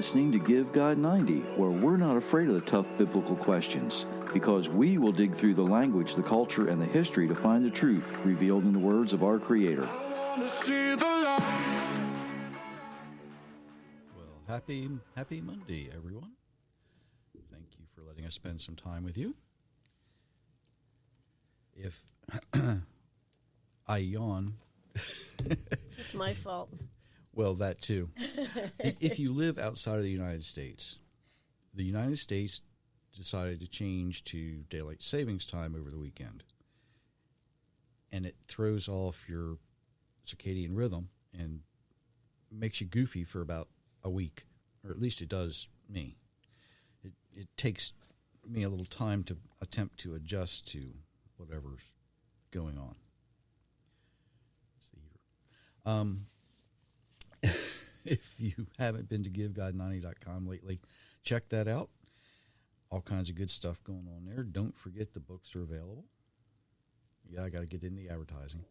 listening to Give God 90, where we're not afraid of the tough biblical questions, because we will dig through the language, the culture, and the history to find the truth revealed in the words of our Creator. Well, happy Monday, everyone. Thank you for letting us spend some time with you. If I yawn... It's my fault. Well, that too. If you live outside of the United States decided to change to daylight savings time over the weekend. And it throws off your circadian rhythm and makes you goofy for about a week, or at least it does me. It takes me a little time to attempt to adjust to whatever's going on. It's the heater. If you haven't been to GiveGod90.com lately, check that out. All kinds of good stuff going on there. Don't forget the books are available. Yeah, I got to get in the advertising.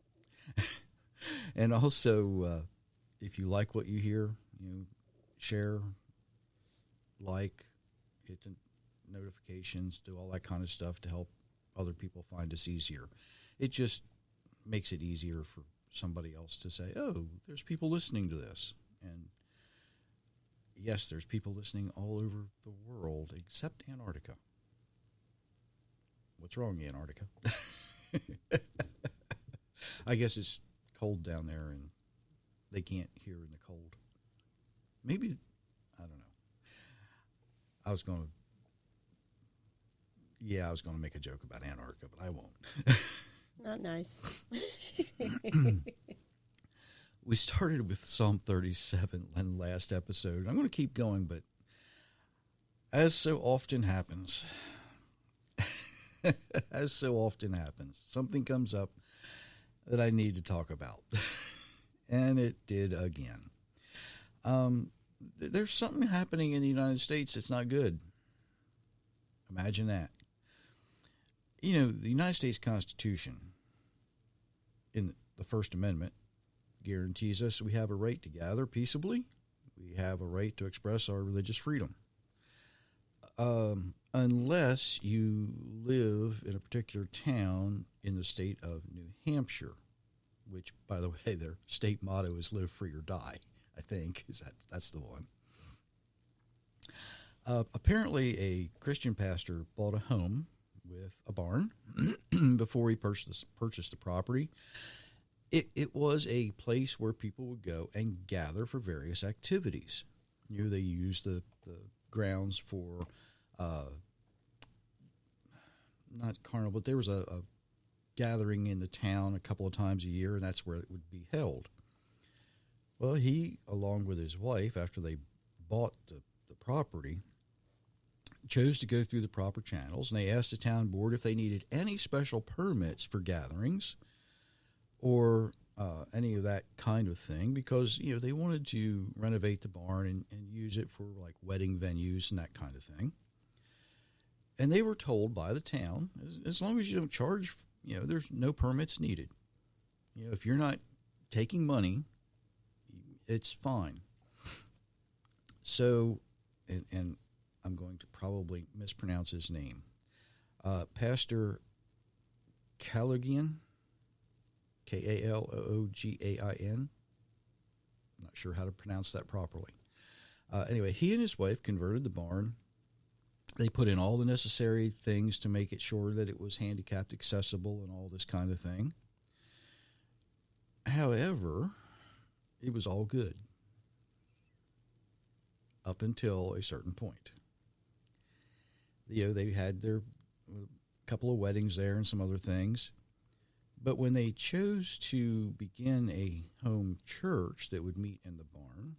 And also, if you like what you hear, share, like, hit the notifications, do all that kind of stuff to help other people find us easier. It just makes it easier for somebody else to say, oh, there's people listening to this. And yes, there's people listening all over the world except Antarctica. What's wrong, Antarctica? I guess it's cold down there and they can't hear in the cold. Maybe, I don't know. I was going to make a joke about Antarctica, but I won't. Not nice. We started with Psalm 37 in the last episode. I'm going to keep going, but as so often happens, something comes up that I need to talk about. And it did again. There's something happening in the United States that's not good. Imagine that. The United States Constitution, in the First Amendment, guarantees us we have a right to gather peaceably. We have a right to express our religious freedom. Unless you live in a particular town in the state of New Hampshire, which, by the way, their state motto is live free or die, I think. That's the one. Apparently, a Christian pastor bought a home with a barn before he purchased the property. It was a place where people would go and gather for various activities. They used the grounds for, not carnival, but there was a gathering in the town a couple of times a year, and that's where it would be held. Well, he, along with his wife, after they bought the property, chose to go through the proper channels, and they asked the town board if they needed any special permits for gatherings or any of that kind of thing, because they wanted to renovate the barn and use it for like wedding venues and that kind of thing. And they were told by the town, as long as you don't charge, there's no permits needed. If you're not taking money, it's fine. So, and I'm going to probably mispronounce his name, Pastor Kaloogian, Kaloogain. I'm not sure how to pronounce that properly. Anyway, he and his wife converted the barn. They put in all the necessary things to make it sure that it was handicapped accessible and all this kind of thing. However, it was all good up until a certain point. They had their couple of weddings there and some other things. But when they chose to begin a home church that would meet in the barn,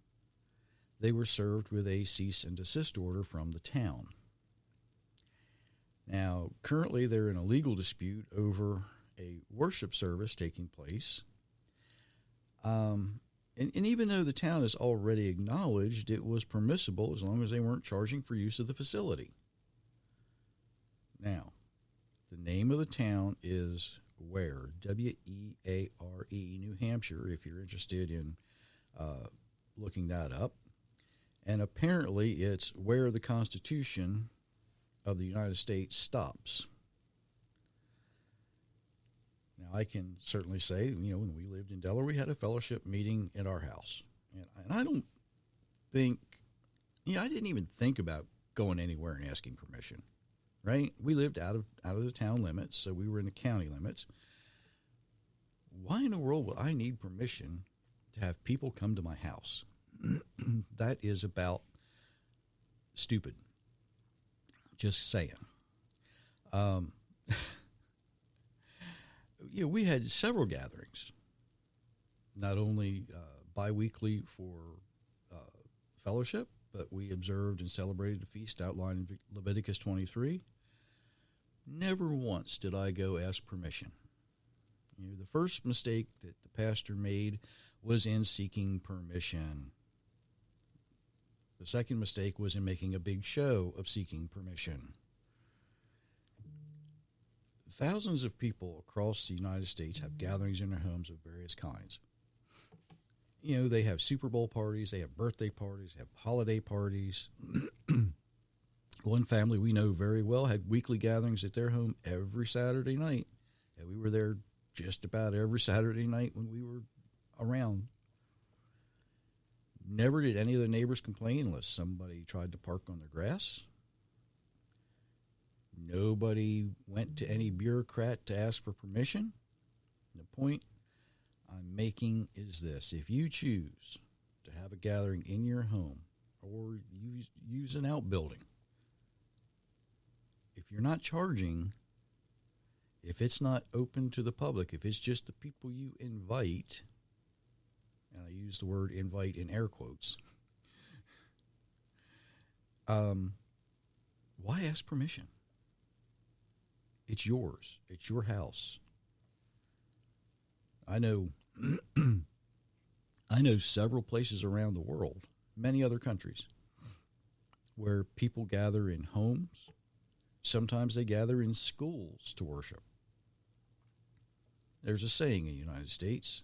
they were served with a cease and desist order from the town. Now, currently they're in a legal dispute over a worship service taking place. And even though the town has already acknowledged it was permissible as long as they weren't charging for use of the facility. Now, the name of the town is Weare, W-E-A-R-E, New Hampshire, if you're interested in looking that up. And apparently it's where the Constitution of the United States stops. Now, I can certainly say, when we lived in Delaware, we had a fellowship meeting at our house. And I don't think, I didn't even think about going anywhere and asking permission, right? We lived out of the town limits, so we were in the county limits. Why in the world would I need permission to have people come to my house? That is about stupid. Just saying. We had several gatherings, not only biweekly for fellowship, but we observed and celebrated the feast outlined in Leviticus 23. Never once did I go ask permission. The first mistake that the pastor made was in seeking permission. The second mistake was in making a big show of seeking permission. Thousands of people across the United States have gatherings in their homes of various kinds. They have Super Bowl parties, they have birthday parties, they have holiday parties. One family we know very well had weekly gatherings at their home every Saturday night. And we were there just about every Saturday night when we were around. Never did any of the neighbors complain unless somebody tried to park on their grass. Nobody went to any bureaucrat to ask for permission. The point I'm making is this. If you choose to have a gathering in your home or use an outbuilding, if you're not charging, if it's not open to the public, if it's just the people you invite, and I use the word invite in air quotes, why ask permission? It's yours. It's your house. I know several places around the world, many other countries, where people gather in homes. Sometimes they gather in schools to worship. There's a saying in the United States,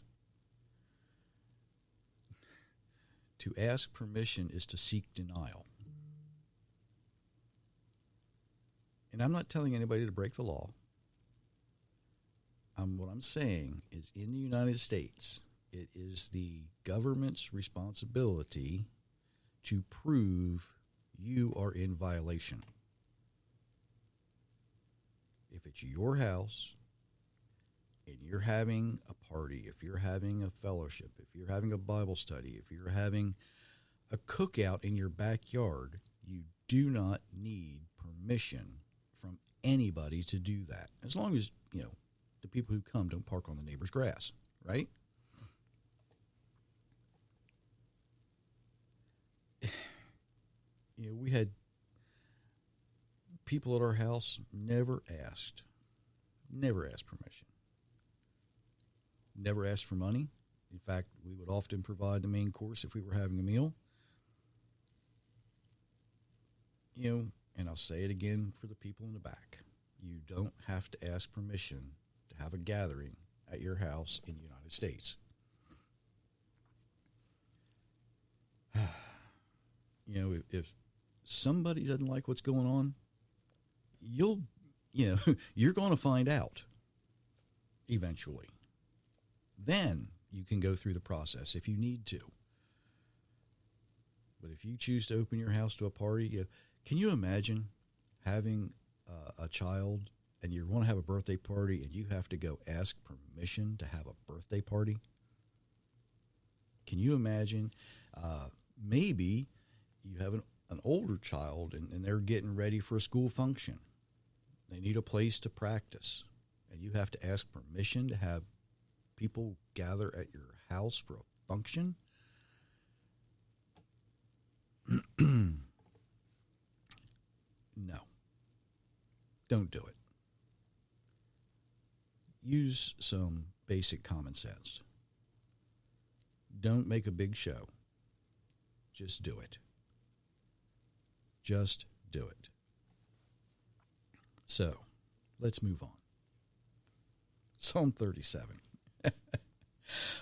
to ask permission is to seek denial. And I'm not telling anybody to break the law. What I'm saying is in the United States, it is the government's responsibility to prove you are in violation. If it's your house and you're having a party, if you're having a fellowship, if you're having a Bible study, if you're having a cookout in your backyard, you do not need permission from anybody to do that. As long as, the people who come don't park on the neighbor's grass, right? We had people at our house never asked permission. Never asked for money. In fact, we would often provide the main course if we were having a meal. And I'll say it again for the people in the back. You don't have to ask permission to have a gathering at your house in the United States. If somebody doesn't like what's going on, you're going to find out eventually. Then you can go through the process if you need to. But if you choose to open your house to a party, can you imagine having a child and you want to have a birthday party and you have to go ask permission to have a birthday party? Can you imagine maybe you have an older child and they're getting ready for a school function. They need a place to practice, and you have to ask permission to have people gather at your house for a function? No. Don't do it. Use some basic common sense. Don't make a big show. Just do it. Just do it. So, let's move on. Psalm 37.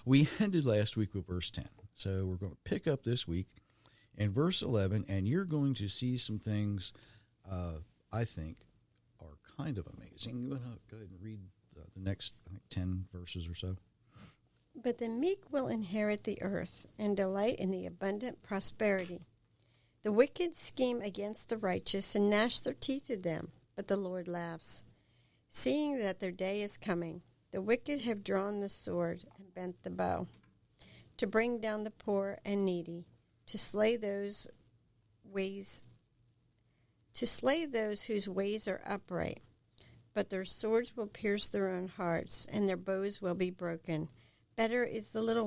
We ended last week with verse 10. So we're going to pick up this week In verse 11, and you're going to see some things I think are kind of amazing. You want to go ahead and read the next, I think, 10 verses or so? But the meek will inherit the earth and delight in the abundant prosperity. The wicked scheme against the righteous and gnash their teeth at them, but the Lord laughs. Seeing that their day is coming, the wicked have drawn the sword and bent the bow, to bring down the poor and needy, to slay those whose ways are upright. But their swords will pierce their own hearts, and their bows will be broken. Better is the little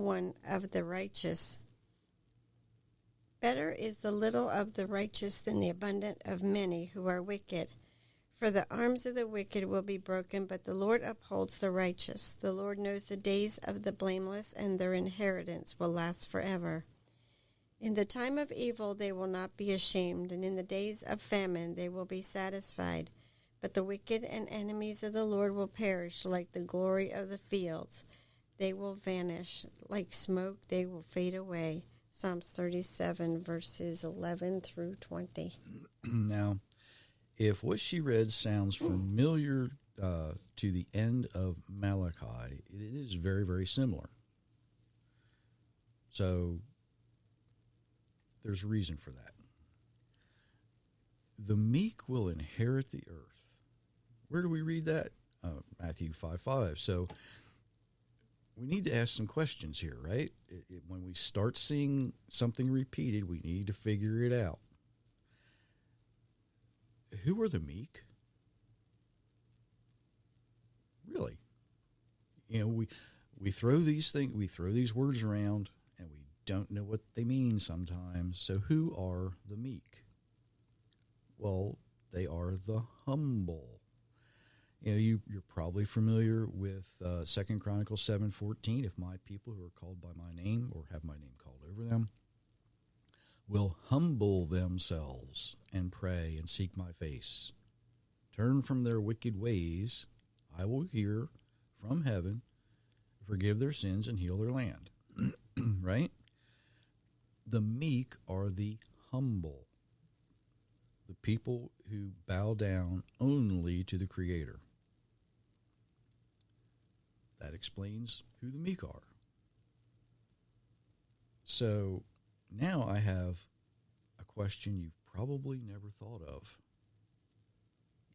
of the righteous than the abundant of many who are wicked. For the arms of the wicked will be broken, but the Lord upholds the righteous. The Lord knows the days of the blameless, and their inheritance will last forever. In the time of evil they will not be ashamed, and in the days of famine they will be satisfied. But the wicked and enemies of the Lord will perish like the glory of the fields. They will vanish. Like smoke they will fade away. Psalms 37, verses 11 through 20. Now, if what she read sounds familiar to the end of Malachi, it is very, very similar. So there's a reason for that. The meek will inherit the earth. Where do we read that? Matthew 5:5. So we need to ask some questions here, right? When we start seeing something repeated, we need to figure it out. Who are the meek? Really? You know, we throw these words around, and we don't know what they mean sometimes. So who are the meek? Well, they are the humble. You know, you're probably familiar with 2 Chronicles 7:14. If my people who are called by my name or have my name called over them will humble themselves and pray and seek my face, turn from their wicked ways, I will hear from heaven, forgive their sins, and heal their land. Right? The meek are the humble, the people who bow down only to the Creator. That explains who the meek are. So now I have a question you've probably never thought of.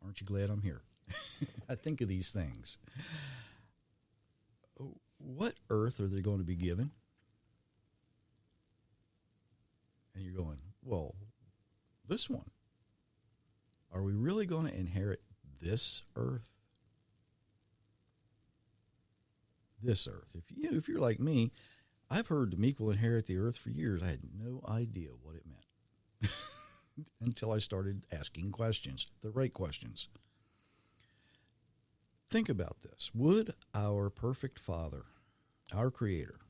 Aren't you glad I'm here? I think of these things. What earth are they going to be given? And you're going, well, this one. Are we really going to inherit this earth? This earth. If you're like me, I've heard the meek will inherit the earth for years. I had no idea what it meant until I started asking questions, the right questions. Think about this. Would our perfect Father, our Creator,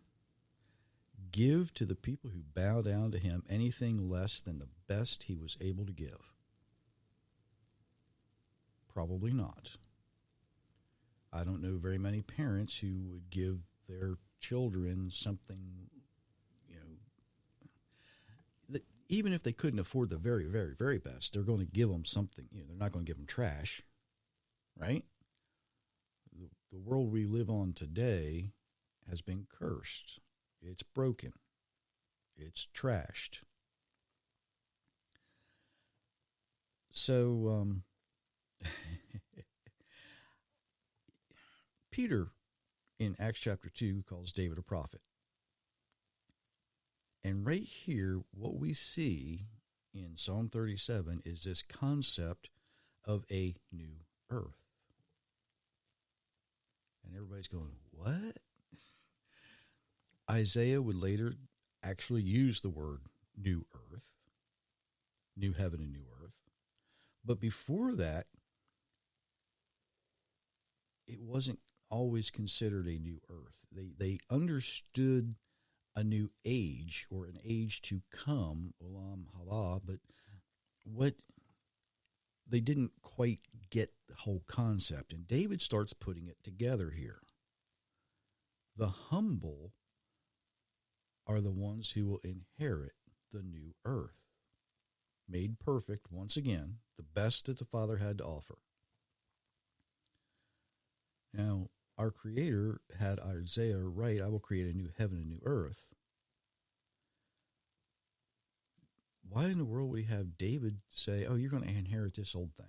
give to the people who bow down to him anything less than the best he was able to give? Probably not. I don't know very many parents who would give their children something, that even if they couldn't afford the very, very, very best, they're going to give them something. They're not going to give them trash, right? The world we live on today has been cursed. It's broken. It's trashed. So, Peter, in Acts chapter 2, calls David a prophet. And right here, what we see in Psalm 37 is this concept of a new earth. And everybody's going, what? Isaiah would later actually use the word new earth, new heaven and new earth. But before that, it wasn't always considered a new earth. They understood a new age or an age to come, Olam Haba, but what they didn't quite get the whole concept. And David starts putting it together here. The humble are the ones who will inherit the new earth, made perfect once again, the best that the Father had to offer. Now, our Creator had Isaiah write, I will create a new heaven and new earth. Why in the world would he have David say, oh, you're going to inherit this old thing?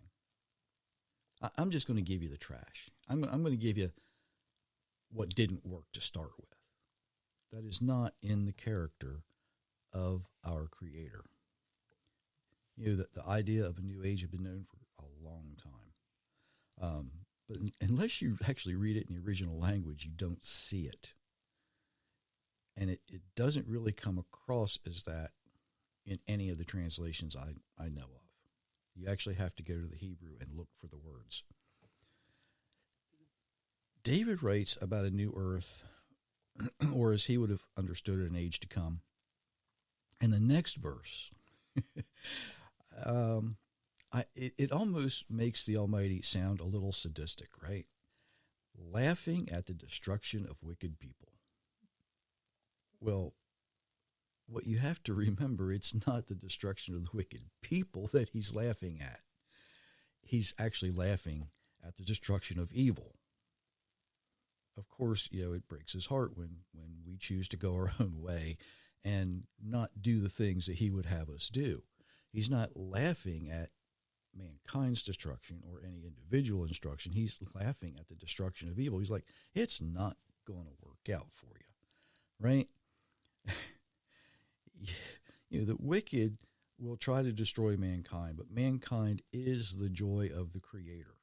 I'm just going to give you the trash. I'm going to give you what didn't work to start with. That is not in the character of our Creator. You know, the idea of a new age had been known for a long time. But unless you actually read it in the original language, you don't see it. And it doesn't really come across as that in any of the translations I know of. You actually have to go to the Hebrew and look for the words. David writes about a new earth, or as he would have understood it, an age to come. And the next verse, it almost makes the Almighty sound a little sadistic, right? Laughing at the destruction of wicked people. Well, what you have to remember, it's not the destruction of the wicked people that he's laughing at. He's actually laughing at the destruction of evil. Of course, you know, it breaks his heart when we choose to go our own way and not do the things that he would have us do. He's not laughing at mankind's destruction or any individual destruction. He's laughing at the destruction of evil. He's like, it's not going to work out for you, right? You know, the wicked will try to destroy mankind, but mankind is the joy of the Creator.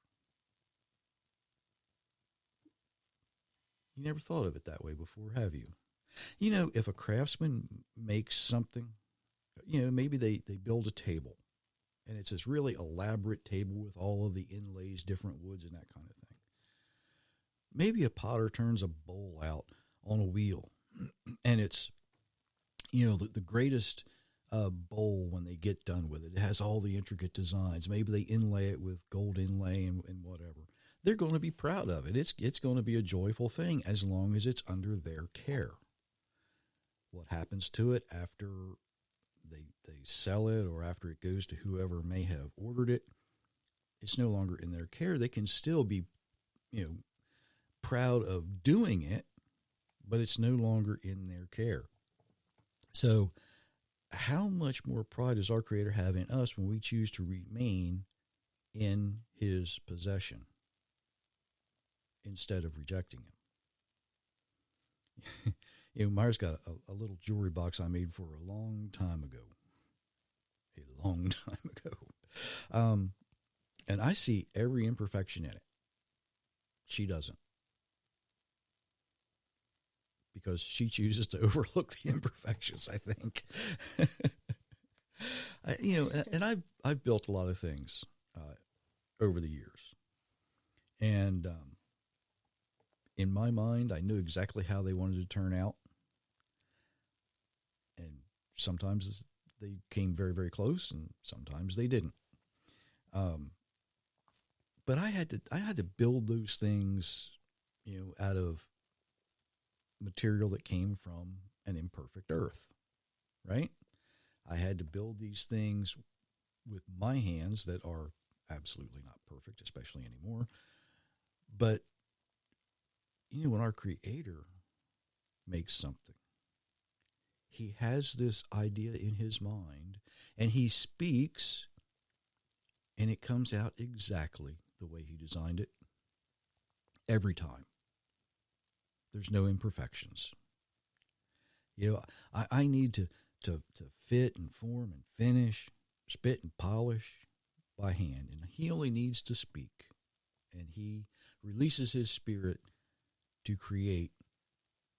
You never thought of it that way before, have you? You know, if a craftsman makes something, you know, maybe they build a table, and it's this really elaborate table with all of the inlays, different woods, and that kind of thing. Maybe a potter turns a bowl out on a wheel, and it's, you know, the greatest bowl when they get done with it. It has all the intricate designs. Maybe they inlay it with gold inlay and whatever. They're going to be proud of it. It's going to be a joyful thing as long as it's under their care. What happens to it after they sell it or after it goes to whoever may have ordered it, it's no longer in their care. They can still be, you know, proud of doing it, but it's no longer in their care. So how much more pride does our Creator have in us when we choose to remain in his possession instead of rejecting him? You know, Myra's got a little jewelry box I made for her a long time ago. And I see every imperfection in it. She doesn't. Because she chooses to overlook the imperfections, I think. You know, and I've built a lot of things over the years. And in my mind, I knew exactly how they wanted to turn out. And sometimes they came very, very close, and sometimes they didn't. But I had to build those things, you know, out of material that came from an imperfect earth, right? I had to build these things with my hands that are absolutely not perfect, especially anymore. But, you know, when our Creator makes something, he has this idea in his mind, and he speaks, and it comes out exactly the way he designed it every time. There's no imperfections. You know, I need to fit and form and finish, spit and polish by hand. And he only needs to speak. And he releases his Spirit to create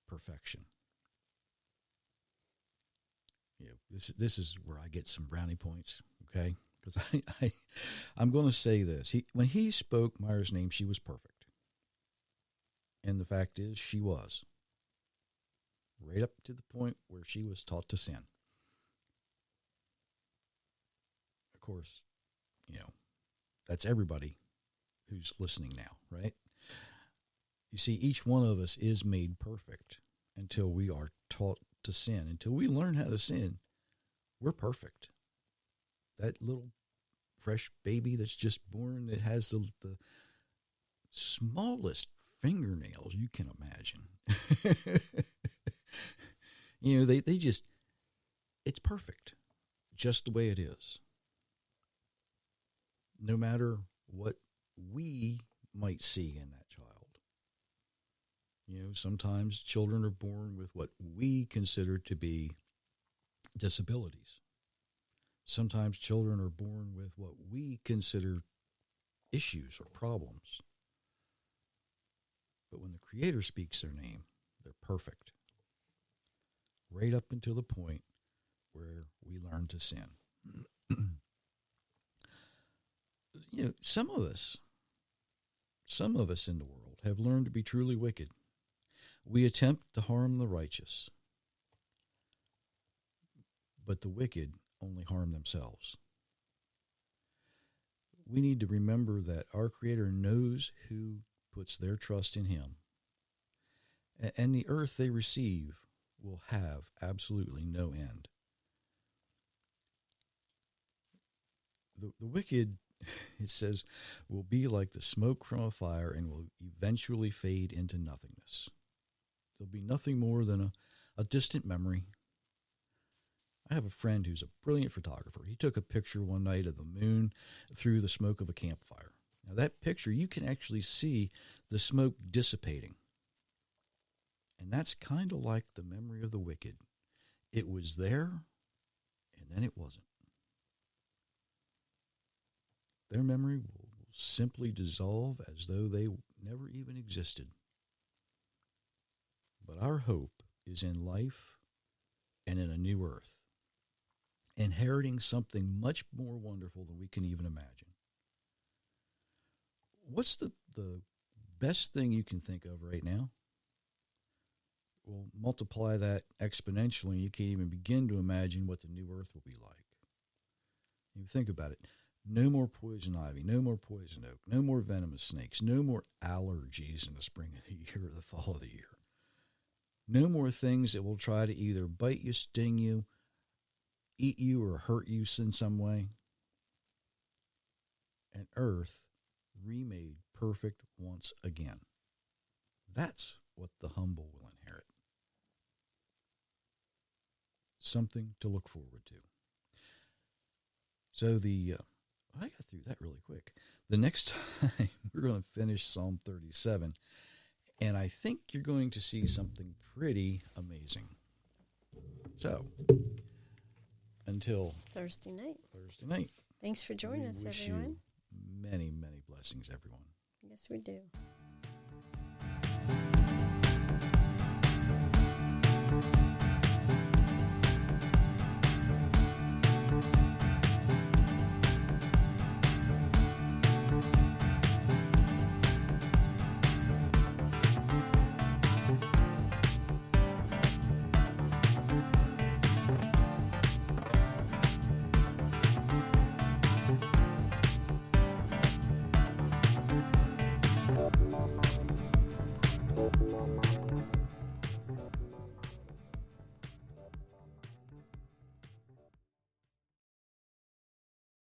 perfection. You know, this is where I get some brownie points, okay? Because I'm going to say this. When he spoke Myra's name, she was perfect. And the fact is, she was. Right up to the point where she was taught to sin. Of course, you know, that's everybody who's listening now, right? You see, each one of us is made perfect until we are taught to sin. Until we learn how to sin, we're perfect. That little fresh baby that's just born that has the smallest fingernails you can imagine. They just, it's perfect just the way it is. No matter what we might see in that child. Sometimes children are born with what we consider to be disabilities. Sometimes children are born with what we consider issues or problems. But when the Creator speaks their name, they're perfect. Right up until the point where we learn to sin. Some of us in the world have learned to be truly wicked. We attempt to harm the righteous, but the wicked only harm themselves. We need to remember that our Creator knows who puts their trust in Him, and the earth they receive will have absolutely no end. The wicked, it says, will be like the smoke from a fire and will eventually fade into nothingness. They'll be nothing more than a distant memory. I have a friend who's a brilliant photographer. He took a picture one night of the moon through the smoke of a campfire. Now, that picture, you can actually see the smoke dissipating. And that's kind of like the memory of the wicked. It was there, and then it wasn't. Their memory will simply dissolve as though they never even existed. But our hope is in life and in a new earth, inheriting something much more wonderful than we can even imagine. What's the best thing you can think of right now? Well, multiply that exponentially, and you can't even begin to imagine what the new earth will be like. You think about it. No more poison ivy, no more poison oak, no more venomous snakes, no more allergies in the spring of the year or the fall of the year. No more things that will try to either bite you, sting you, eat you, or hurt you in some way. An earth remade perfect once again. That's what the humble will inherit. Something to look forward to. So I got through that really quick. The next time we're going to finish Psalm 37, and I think you're going to see something pretty amazing. So, until Thursday night. Thanks for joining us, everyone. Many, many blessings, everyone. Yes, we do.